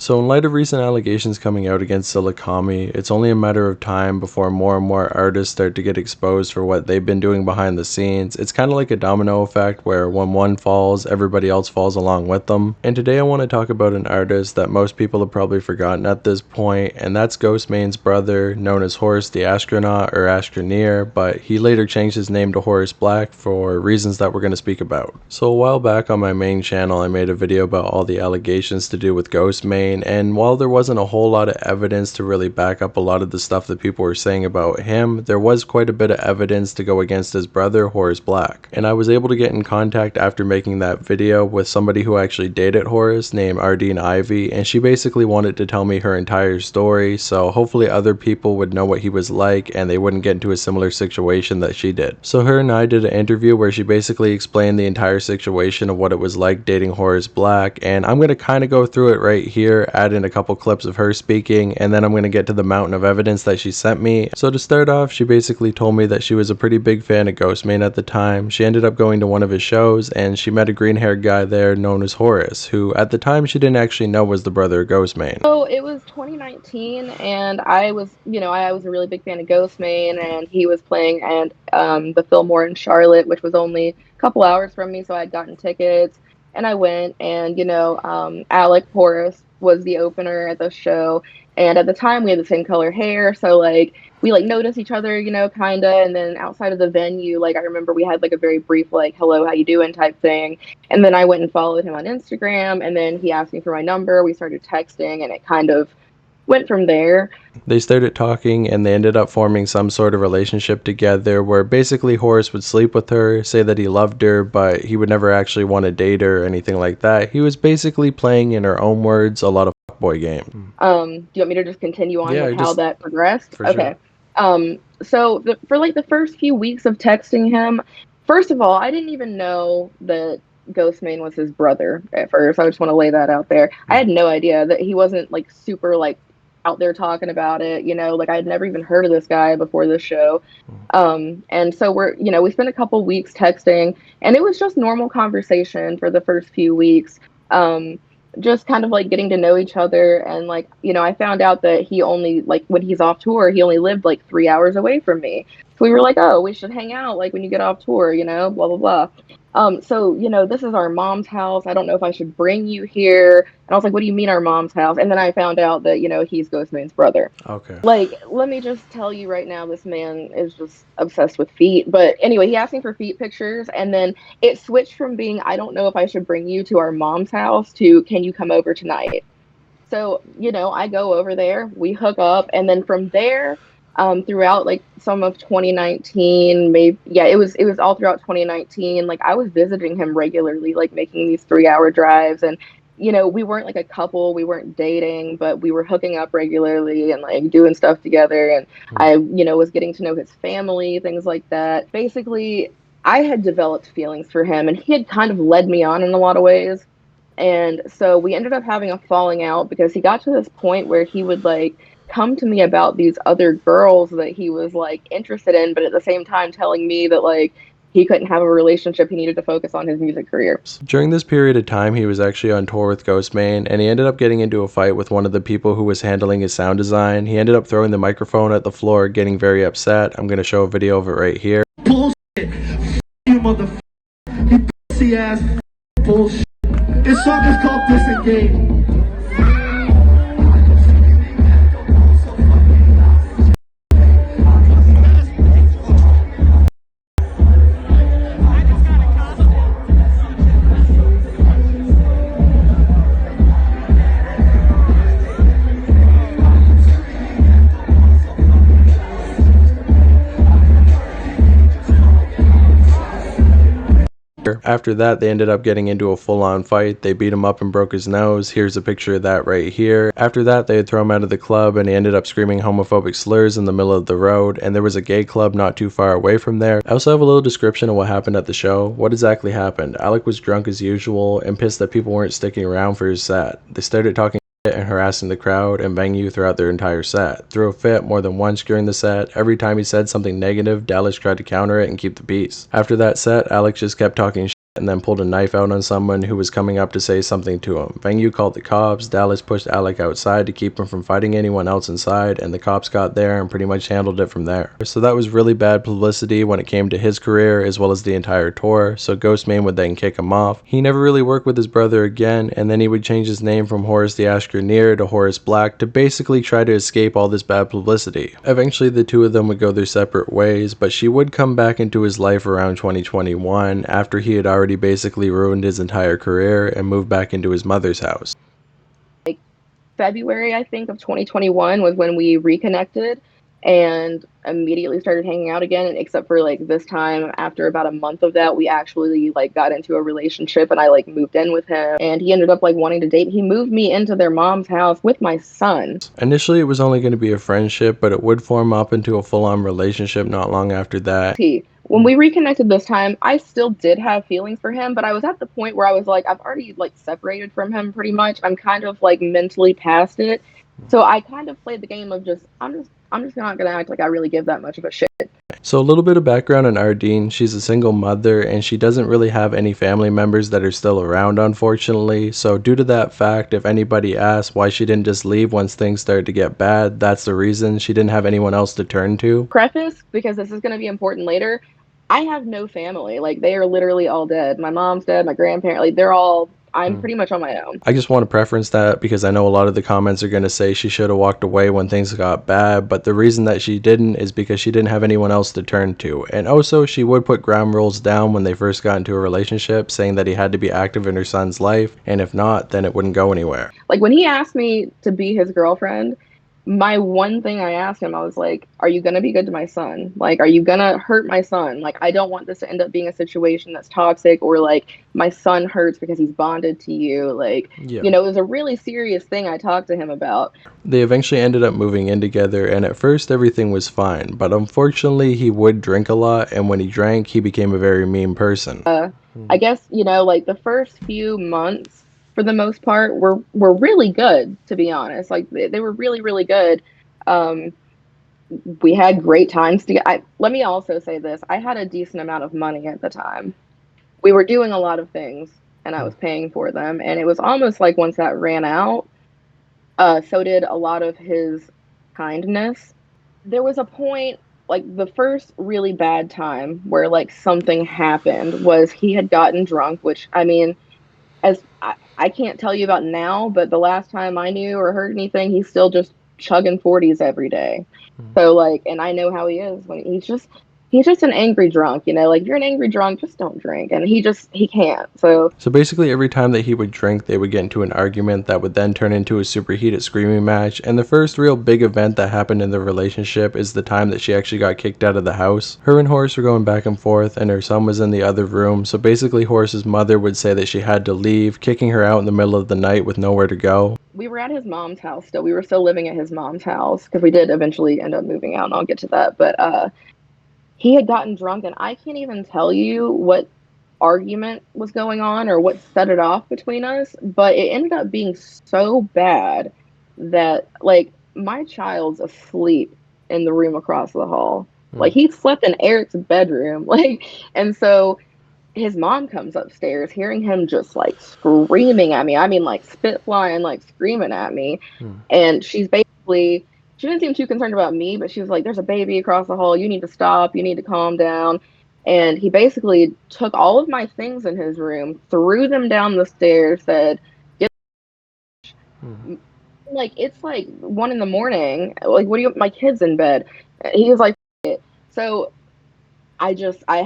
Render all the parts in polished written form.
So in light of recent allegations coming out against Silikami, it's only a matter of time before more and more artists start to get exposed for what they've been doing behind the scenes. It's kind of like a domino effect where when one falls, everybody else falls along with them. And today I want to talk about an artist that most people have probably forgotten at this point, and that's GHOSTEMAN'S brother, known as Horus the Astronaut or Astroneer, but he later changed his name to Horus BLAK for reasons that we're going to speak about. So a while back on my main channel, I made a video about all the allegations to do with GHOSTEMAN, and while there wasn't a whole lot of evidence to really back up a lot of the stuff that people were saying about him, there was quite a bit of evidence to go against his brother, Horus BLAK. And I was able to get in contact after making that video with somebody who actually dated Horus named Ardeen Ivy, and she basically wanted to tell me her entire story, so hopefully other people would know what he was like and they wouldn't get into a similar situation that she did. So her and I did an interview where she basically explained the entire situation of what it was like dating Horus BLAK, and I'm going to kind of go through it right here, add in a couple clips of her speaking, and then I'm going to get to the mountain of evidence that she sent me. So to start off, she basically told me that she was a pretty big fan of GHOSTEMAN at the time. She ended up going to one of his shows and she met a green haired guy there known as Horus, who at the time she didn't actually know was the brother of GHOSTEMAN. So it was 2019, and I was a really big fan of Ghostman, and he was playing at the Fillmore in Charlotte, which was only a couple hours from me, so I'd gotten tickets, and I went, and Alec Horus was the opener at the show, and at the time we had the same color hair, so like we like noticed each other, kind of, and then outside of the venue, like I remember we had like a very brief like hello, how you doing type thing, and then I went and followed him on Instagram, and then he asked me for my number, we started texting, and it kind of went from there. They started talking and they ended up forming some sort of relationship together where basically Horus would sleep with her, say that he loved her, but he would never actually want to date her or anything like that. He was basically playing, in her own words, a lot of fuckboy game. Do you want me to just continue on with how that progressed? Okay. Sure. So for like the first few weeks of texting him, first of all, I didn't even know that Ghostman was his brother at first. I just want to lay that out there. I had no idea that he wasn't like super like out there talking about it, like I had never even heard of this guy before this show. And so we spent a couple weeks texting, and it was just normal conversation for the first few weeks. Just kind of like getting to know each other, and like, I found out that he only, like when he's off tour, he only lived like 3 hours away from me. So we were like, oh, we should hang out like when you get off tour, blah, blah, blah. So, this is our mom's house. I don't know if I should bring you here. And I was like, what do you mean our mom's house? And then I found out that, he's Ghostman's brother. Okay. Like, let me just tell you right now, this man is just obsessed with feet. But anyway, he asked me for feet pictures. And then it switched from being, I don't know if I should bring you to our mom's house, to, can you come over tonight? So, I go over there, we hook up. And then from there, throughout like some of 2019, it was all throughout 2019. Like I was visiting him regularly, like making these 3-hour drives, and we weren't like a couple, we weren't dating, but we were hooking up regularly and like doing stuff together. And I was getting to know his family, things like that. Basically, I had developed feelings for him, and he had kind of led me on in a lot of ways. And so we ended up having a falling out because he got to this point where he would like come to me about these other girls that he was like interested in, but at the same time telling me that like he couldn't have a relationship, he needed to focus on his music career. During this period of time, he was actually on tour with Ghostman, and he ended up getting into a fight with one of the people who was handling his sound design. He ended up throwing the microphone at the floor, getting very upset. I'm going to show a video of it right here. Bullshit. You motherfucker. You pussy ass bullshit. This song is called Disengage. After that, they ended up getting into a full-on fight. They beat him up and broke his nose. Here's a picture of that right here. After that, they had thrown him out of the club, and he ended up screaming homophobic slurs in the middle of the road, and there was a gay club not too far away from there. I also have a little description of what happened at the show. What exactly happened? Alec was drunk as usual and pissed that people weren't sticking around for his set. They started talking and harassing the crowd and banging you throughout their entire set. Threw a fit more than once during the set. Every time he said something negative, Dallas tried to counter it and keep the peace. After that set, Alex just kept talking shit and then pulled a knife out on someone who was coming up to say something to him. Venue called the cops. Dallas pushed Alec outside to keep him from fighting anyone else inside, and the cops got there and pretty much handled it from there. So that was really bad publicity when it came to his career as well as the entire tour, so Ghostman would then kick him off. He never really worked with his brother again, and then he would change his name from Horus the Astroneer to Horus Black to basically try to escape all this bad publicity. Eventually the two of them would go their separate ways, but she would come back into his life around 2021 after he had already basically ruined his entire career and moved back into his mother's house. Like February, I think, of 2021 was when we reconnected and immediately started hanging out again, except for like this time after about a month of that, we actually like got into a relationship and I like moved in with him and he ended up like wanting to date. He moved me into their mom's house with my son. Initially it was only going to be a friendship, but it would form up into a full-on relationship not long after that. When we reconnected this time, I still did have feelings for him, but I was at the point where I was like, I've already like separated from him pretty much. I'm kind of like mentally past it. So I kind of played the game of I'm just not gonna act like I really give that much of a shit. So a little bit of background on Ardeen. She's a single mother and she doesn't really have any family members that are still around, unfortunately. So due to that fact, if anybody asks why she didn't just leave once things started to get bad, that's the reason. She didn't have anyone else to turn to. Preface, because this is going to be important later, I have no family. Like, they are literally all dead. My mom's dead, my grandparents, like, they're all, I'm pretty much on my own. I just want to preference that because I know a lot of the comments are going to say she should have walked away when things got bad, but the reason that she didn't is because she didn't have anyone else to turn to. And also, she would put ground rules down when they first got into a relationship, saying that he had to be active in her son's life, and if not, then it wouldn't go anywhere. Like, when he asked me to be his girlfriend, my one thing I asked him, I was like, are you going to be good to my son? Like, are you going to hurt my son? Like, I don't want this to end up being a situation that's toxic or like my son hurts because he's bonded to you. Like, you know, it was a really serious thing I talked to him about. They eventually ended up moving in together, and at first everything was fine, but unfortunately he would drink a lot, and when he drank, he became a very mean person. I guess, you know, like the first few months, for the most part, were really good, to be honest. Like they were really, really good. We had great times together. Let me also say this. I had a decent amount of money at the time. We were doing a lot of things, and I was paying for them. And it was almost like once that ran out, so did a lot of his kindness. There was a point, like the first really bad time where like something happened was he had gotten drunk, which, I mean, as I can't tell you about now, but the last time I knew or heard anything, he's still just chugging 40s every day. So like, and I know how he is when he's just an angry drunk, you know, like if you're an angry drunk, just don't drink. And he can't. So basically every time that he would drink, they would get into an argument that would then turn into a superheated screaming match. And the first real big event that happened in the relationship is the time that she actually got kicked out of the house. Her and Horus were going back and forth and her son was in the other room. So basically Horus's mother would say that she had to leave, kicking her out in the middle of the night with nowhere to go. We were at his mom's house still. We were still living at his mom's house because we did eventually end up moving out, and I'll get to that. But he had gotten drunk, and I can't even tell you what argument was going on or what set it off between us, but it ended up being so bad that, like, my child's asleep in the room across the hall. Like, he slept in Eric's bedroom. Like, and so his mom comes upstairs hearing him just, like, screaming at me. I mean, like, spit flying, like, screaming at me. And she's basically... She didn't seem too concerned about me, but she was like, there's a baby across the hall. You need to stop. You need to calm down. And he basically took all of my things in his room, threw them down the stairs, said, get like, it's like 1 a.m. Like, what do you, my kid's in bed. He was like, it. So I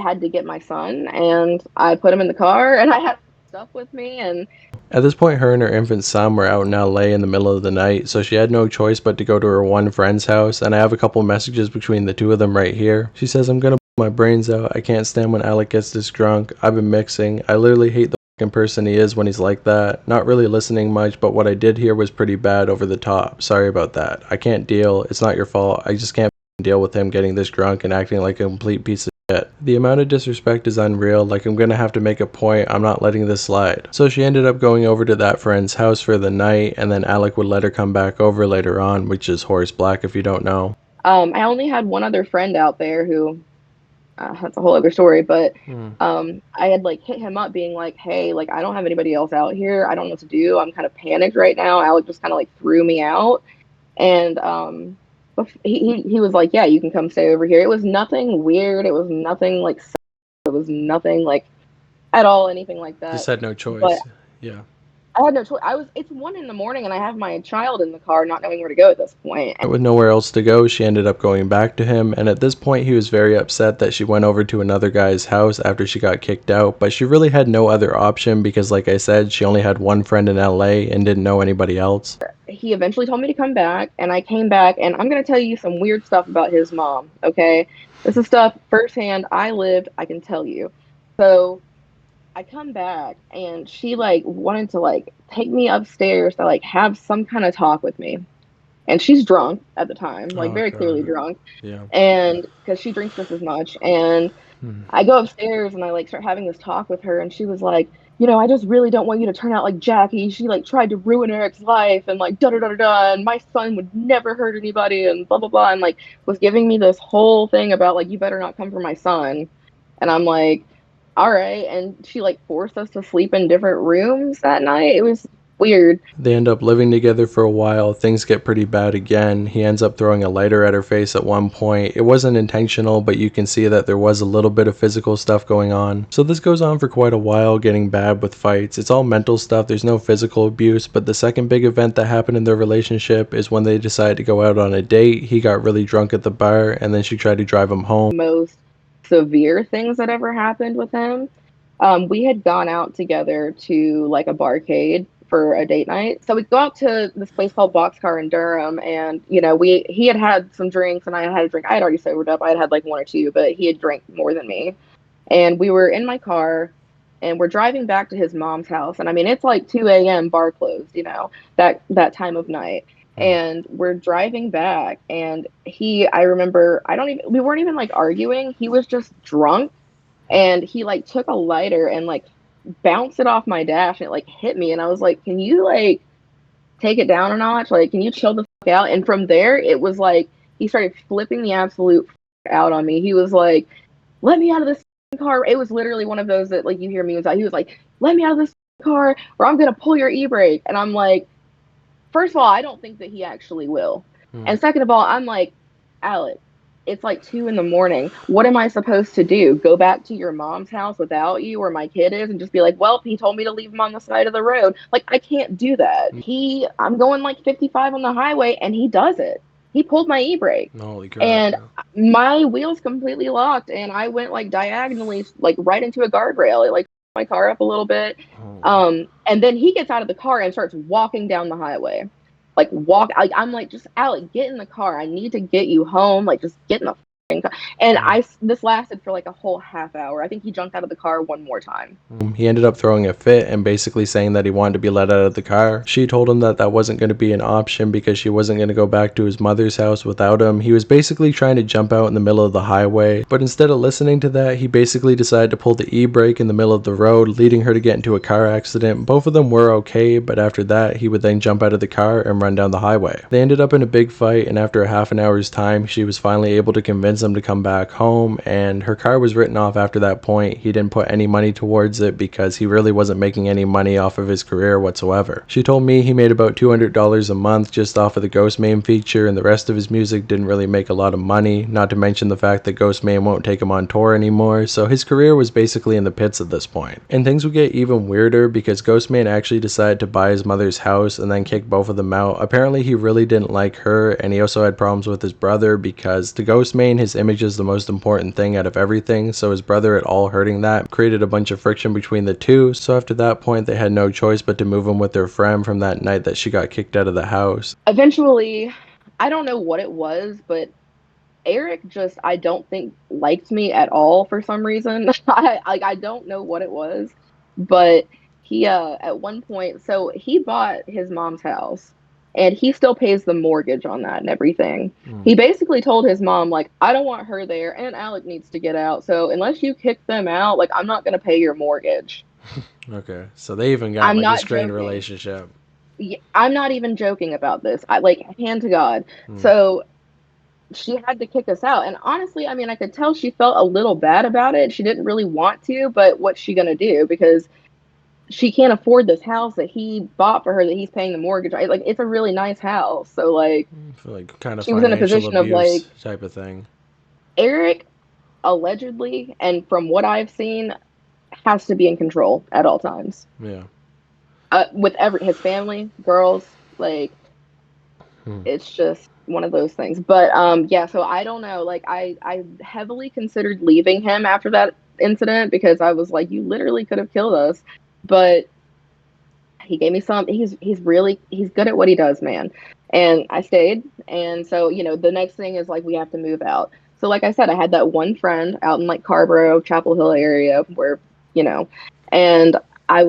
had to get my son and I put him in the car and I had stuff with me. And at this point, her and her infant son were out in LA in the middle of the night, so she had no choice but to go to her one friend's house, and I have a couple messages between the two of them right here. She says, I'm gonna blow my brains out. I can't stand when Alec gets this drunk. I've been mixing. I literally hate the fucking person he is when he's like that. Not really listening much, but what I did hear was pretty bad, over the top. Sorry about that. I can't deal. It's not your fault. I just can't deal with him getting this drunk and acting like a complete piece of shit. The amount of disrespect is unreal. Like, I'm gonna have to make a point. I'm not letting this slide. So she ended up going over to that friend's house for the night, and then Alec would let her come back over later on, which is Horus Black if you don't know. I only had one other friend out there who that's a whole other story. But Hmm. I had like hit him up being like, hey, like I don't have anybody else out here. I don't know what to do. I'm kind of panicked right now. Alec just kind of like threw me out. And he was like, yeah, you can come stay over here. It was nothing weird. It was nothing like, it was nothing like at all anything like Just that. had no But choice. Yeah. I had no choice. It's 1 in the morning and I have my child in the car, not knowing where to go at this point. With nowhere else to go, she ended up going back to him, and at this point he was very upset that she went over to another guy's house after she got kicked out, but she really had no other option because like I said, she only had one friend in LA and didn't know anybody else. He eventually told me to come back, and I came back, and I'm going to tell you some weird stuff about his mom, okay? This is stuff firsthand I lived, I can tell you. So I come back, and she like wanted to like take me upstairs to like have some kind of talk with me. And she's drunk at the time, like Oh very clearly god. drunk, Yeah. and because she drinks just as much. And Hmm. I go upstairs and I like start having this talk with her, and she was like, I just really don't want you to turn out like Jackie. She like tried to ruin Eric's life and like da da da da da. And my son would never hurt anybody and blah blah blah. And like was giving me this whole thing about like you better not come for my son. And I'm like, all right. And she like forced us to sleep in different rooms that night. It was weird. They end up living together for a while. Things get pretty bad again. He ends up throwing a lighter at her face at one point. It wasn't intentional, but you can see that there was a little bit of physical stuff going on. So this goes on for quite a while, getting bad with fights. It's all mental stuff. There's no physical abuse, but the second big event that happened in their relationship is when they decided to go out on a date. He got really drunk at the bar, and then she tried to drive him home. Most severe things that ever happened with him. We had gone out together to like a barcade for a date night. So we go out to this place called Boxcar in Durham, and we he had had some drinks, and I had a drink. I had already sobered up. I had had like one or two, but he had drank more than me. And we were in my car, and we're driving back to his mom's house. And I mean, it's like 2 a.m. bar closed, that time of night. Hmm. And we're driving back, and I remember, we weren't even like arguing. He was just drunk, and he like took a lighter and like bounced it off my dash, and it like hit me. And I was like, can you like take it down a notch? Like, can you chill the fuck out? And from there, it was like he started flipping the absolute out on me. He was like, let me out of this car. It was literally one of those that like you hear me he was like, let me out of this car or I'm gonna pull your e-brake. And I'm like, first of all, I don't think that he actually will. Hmm. And second of all, I'm like, Alex, it's like 2 in the morning. What am I supposed to do? Go back to your mom's house without you where my kid is and just be like, well, he told me to leave him on the side of the road. Like, I can't do that. I'm going like 55 on the highway and he does it. He pulled my e-brake Holy crap. and my wheels completely locked and I went like diagonally, like right into a guardrail. It like my car up a little bit. Oh. And then he gets out of the car and starts walking down the highway. Like I'm like, just Alec, get in the car. I need to get you home. Like just get in the car. And Hmm. this lasted for like a whole half hour. I think he jumped out of the car one more time. He ended up throwing a fit and basically saying that he wanted to be let out of the car. She told him that that wasn't going to be an option because she wasn't going to go back to his mother's house without him. He was basically trying to jump out in the middle of the highway, but instead of listening to that, he basically decided to pull the e-brake in the middle of the road, leading her to get into a car accident. Both of them were okay, but after that, he would then jump out of the car and run down the highway. They ended up in a big fight, and after a half an hour's time, she was finally able to convince him to come back home, and her car was written off after that point. He didn't put any money towards it because he really wasn't making any money off of his career whatsoever. She told me he made about $200 a month just off of the Ghostman feature, and the rest of his music didn't really make a lot of money, not to mention the fact that Ghostman won't take him on tour anymore, so his career was basically in the pits at this point. And things would get even weirder because Ghostman actually decided to buy his mother's house and then kick both of them out. Apparently he really didn't like her, and he also had problems with his brother because to Ghostman, his image is the most important thing out of everything, so his brother at all hurting that created a bunch of friction between the two. So after that point, they had no choice but to move him with their friend from that night that she got kicked out of the house. Eventually, I don't know what it was, but Eric just, I don't think, liked me at all for some reason. I don't know what it was, but he at one point, so he bought his mom's house and he still pays the mortgage on that and everything. Hmm. He basically told his mom like, I don't want her there and Alec needs to get out. So unless you kick them out, like I'm not going to pay your mortgage. Okay, so they even got I'm like a not strained joking. relationship. I'm not even joking about this. I like hand to God. Hmm. So she had to kick us out. And honestly, I mean, I could tell she felt a little bad about it. She didn't really want to, but what's she gonna do? Because she can't afford this house that he bought for her that he's paying the mortgage. Right? Like, it's a really nice house. So like I feel like kind of she was in a financial position of like abuse type of thing. Eric allegedly, and from what I've seen, has to be in control at all times. Yeah. With his family, girls, like Hmm. it's just one of those things. But yeah, so I don't know. Like I heavily considered leaving him after that incident because I was like, you literally could have killed us. But he gave me some. He's good at what he does, man. And I stayed. And so, the next thing is like we have to move out. So like I said, I had that one friend out in like Carborough, Chapel Hill area where, you know, and I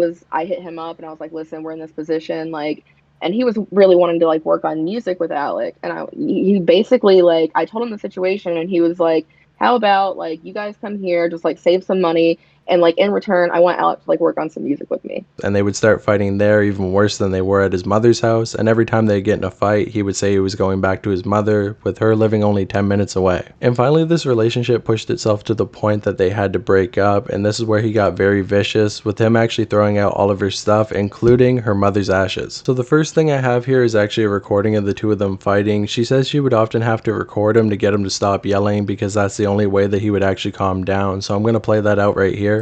hit him up and I was like, listen, we're in this position, like, and he was really wanting to like work on music with Alec. And he basically, like, I told him the situation and he was like, how about like you guys come here, just like save some money, and like in return, I want Alec to like work on some music with me. And they would start fighting there even worse than they were at his mother's house, and every time they'd get in a fight, he would say he was going back to his mother, with her living only 10 minutes away. And finally, this relationship pushed itself to the point that they had to break up, and this is where he got very vicious, with him actually throwing out all of her stuff, including her mother's ashes. So the first thing I have here is actually a recording of the two of them fighting. She says she would often have to record him to get him to stop yelling because that's the only way that he would actually calm down, so I'm going to play that out right here.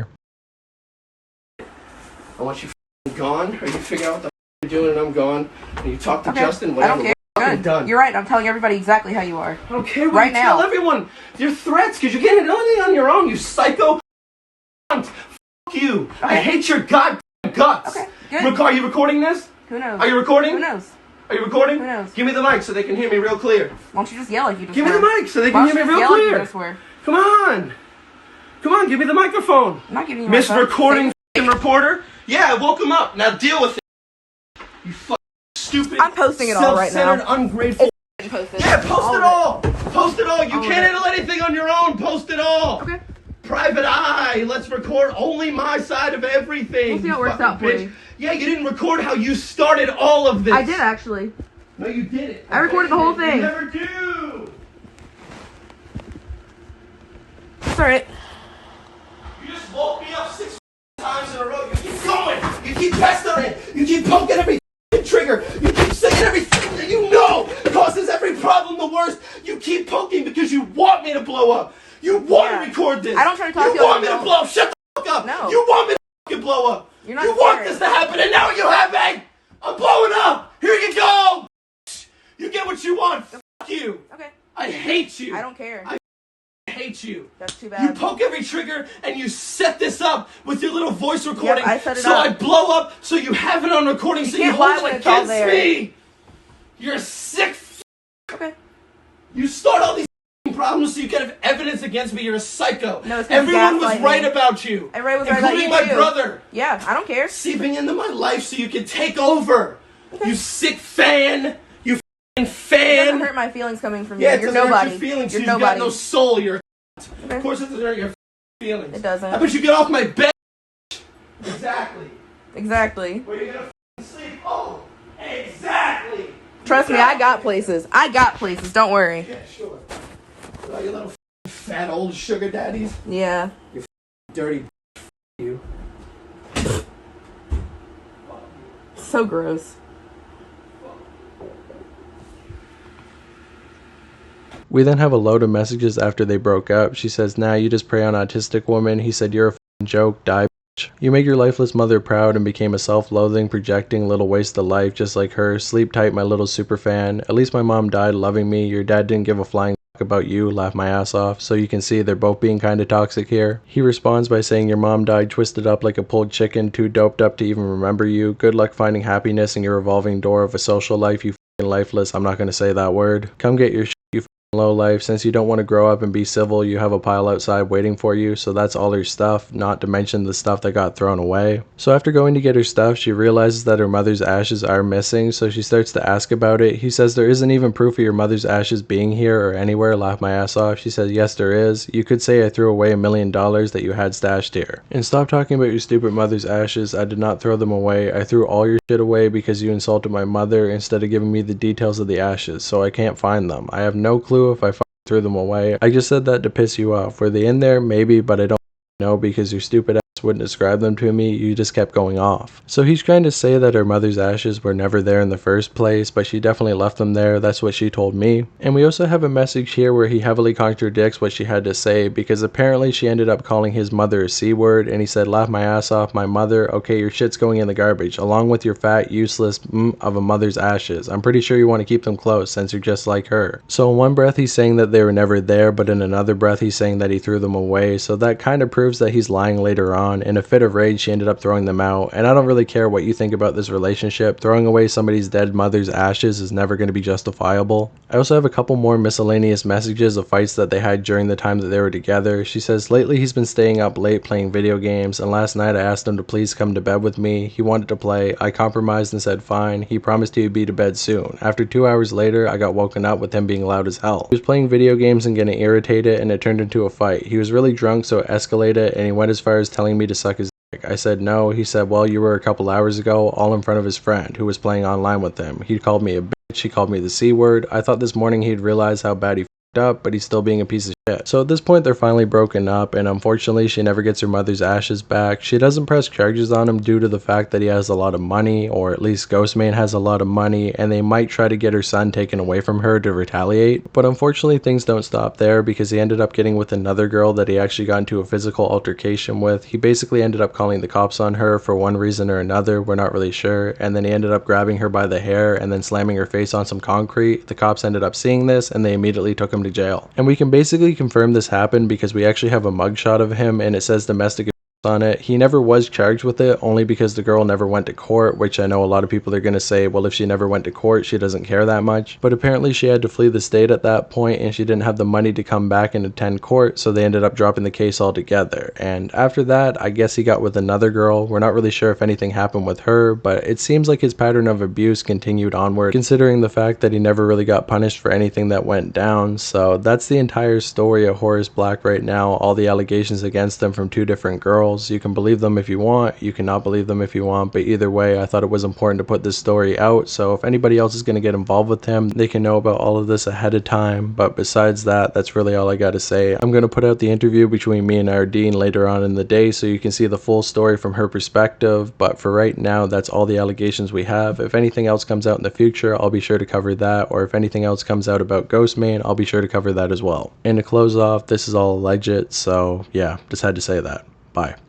I want you gone, or you figure out what the you're doing and I'm gone, and you talk to Okay. Justin, I whatever. don't care. We're Good. done. You're right. I'm telling everybody exactly how you are. I don't care what Right you now. tell everyone. Your threats, because you're getting anything on your own, you psycho. Fuck you. I hate your goddamn guts. Okay, good. Are you recording this? Who knows? Are you recording? Who knows? Are you recording? Who knows? Give me the mic so they can hear me real clear. Why don't you just yell like you just Give me were? the mic so they Why can don't hear you me just real yell like you clear. just were? Come on. Come on, give me the microphone. I'm not giving you my Miss phone. Recording reporter? Yeah, I woke him up. Now deal with it. You fucking stupid, I'm posting it all right now. self-centered, ungrateful. Post it. Yeah, post it all. Post it all. You All of can't it. handle anything on your own. Post it all. Okay. Private eye. Let's record only my side of everything. We'll see how it you works fucking out for bitch. you. Yeah, you didn't record how you started all of this. I did actually. No, you didn't. I recorded the whole thing. You never do. It's alright. You just woke me up 6 times in a row. You keep going. You keep pestering. You keep poking every trigger. You keep saying everything that you know causes every problem the worst. You keep poking because you want me to blow up. You want Yeah. to record this. I don't try to talk to you. you Want me like to you blow up. Shut the fuck up. No. You want me to fucking blow up. You're not You want scared. this to happen, and now you have me. I'm blowing up. Here you go. You get what you want. Fuck you. Okay. I hate you. I don't care. I hate you. That's too You bad. poke every trigger and you set this up with your little voice recording. I set it so up. I blow up so you have it on recording so you can't lie hold when it it's all against there. me. You're a sick. Okay. You start all these problems so you can have evidence against me. You're a psycho. No, it's 'cause you Everyone was gaslight me. right about you. Everybody was right about including you, my too. brother. Yeah, I don't care. Seeping into my life so you can take over. Okay. You sick fan. You f***ing It fan. doesn't hurt my feelings coming from you. Yeah, it You're doesn't nobody. hurt your feelings. You're You've nobody. got no soul. You're. Okay. Of course, it doesn't hurt your feelings. It doesn't. I bet you get off my bed. Exactly. Exactly. Where you gonna sleep? Oh, exactly. Trust me, I got places. I got places. Don't worry. Yeah, sure. With all your little fat old sugar daddies. Yeah. Dirty you. So gross. We then have a load of messages after they broke up. She says, nah, you just prey on autistic woman. He said, you're a f***ing joke, die bitch. You make your lifeless mother proud and became a self-loathing, projecting little waste of life just like her. Sleep tight, my little super fan. At least my mom died loving me. Your dad didn't give a flying f*** about you. Laugh my ass off. So you can see they're both being kind of toxic here. He responds by saying, your mom died twisted up like a pulled chicken, too doped up to even remember you. Good luck finding happiness in your revolving door of a social life, you f***ing lifeless. I'm not going to say that word. Come get your shit, you f***ing low life. Since you don't want to grow up and be civil, you have a pile outside waiting for you, so that's all her stuff, not to mention the stuff that got thrown away. So after going to get her stuff, she realizes that her mother's ashes are missing, so she starts to ask about it. He says, there isn't even proof of your mother's ashes being here or anywhere. Laugh my ass off. She says, yes there is. You could say I threw away $1 million that you had stashed here. And stop talking about your stupid mother's ashes. I did not throw them away. I threw all your shit away because you insulted my mother instead of giving me the details of the ashes, so I can't find them. I have no clue if I threw them away. I just said that to piss you off. Were they in there? Maybe, but I don't know because your stupid ass wouldn't describe them to me. You just kept going off. So he's trying to say that her mother's ashes were never there in the first place, but she definitely left them there. That's what she told me. And we also have a message here where he heavily contradicts what she had to say, because apparently she ended up calling his mother a C word, and he said, "Laugh my ass off, my mother. Okay, your shit's going in the garbage, along with your fat, useless of a mother's ashes. I'm pretty sure you want to keep them close since you're just like her." So in one breath he's saying that they were never there, but in another breath he's saying that he threw them away. So that kind of proves that he's lying later on. In a fit of rage, she ended up throwing them out. And I don't really care what you think about this relationship. Throwing away somebody's dead mother's ashes is never going to be justifiable. I also have a couple more miscellaneous messages of fights that they had during the time that they were together. She says, "Lately he's been staying up late playing video games, and last night I asked him to please come to bed with me. He wanted to play. I compromised and said fine. He promised he would be to bed soon. After 2 hours later, I got woken up with him being loud as hell. He was playing video games and getting irritated, and it turned into a fight. He was really drunk, so it escalated, and he went as far as telling me to suck his dick. I said no. He said, well, you were a couple hours ago, all in front of his friend, who was playing online with him. He called me a bitch. He called me the C word. I thought this morning he'd realize how bad he up, but he's still being a piece of shit." So at this point they're finally broken up, and unfortunately she never gets her mother's ashes back. She doesn't press charges on him due to the fact that he has a lot of money, or at least Ghostman has a lot of money, and they might try to get her son taken away from her to retaliate. But unfortunately things don't stop there, because he ended up getting with another girl that he actually got into a physical altercation with. He basically ended up calling the cops on her for one reason or another, we're not really sure, and then he ended up grabbing her by the hair and then slamming her face on some concrete. The cops ended up seeing this, and they immediately took him to jail. And we can basically confirm this happened because we actually have a mugshot of him, and it says domestic on it. He never was charged with it, only because the girl never went to court, which I know a lot of people are going to say, well, if she never went to court, she doesn't care that much. But apparently she had to flee the state at that point, and she didn't have the money to come back and attend court, so they ended up dropping the case altogether. And after that, I guess he got with another girl. We're not really sure if anything happened with her, but it seems like his pattern of abuse continued onward, considering the fact that he never really got punished for anything that went down. So that's the entire story of Horus Black right now, all the allegations against him from two different girls. You can believe them if you want, you cannot believe them if you want, but either way, I thought it was important to put this story out, so if anybody else is going to get involved with him, they can know about all of this ahead of time. But besides that, that's really all I got to say. I'm going to put out the interview between me and Ardeen later on in the day, so you can see the full story from her perspective, but for right now, that's all the allegations we have. If anything else comes out in the future, I'll be sure to cover that, or if anything else comes out about Ghostman, I'll be sure to cover that as well. And to close off, this is all alleged, so yeah, just had to say that. Bye.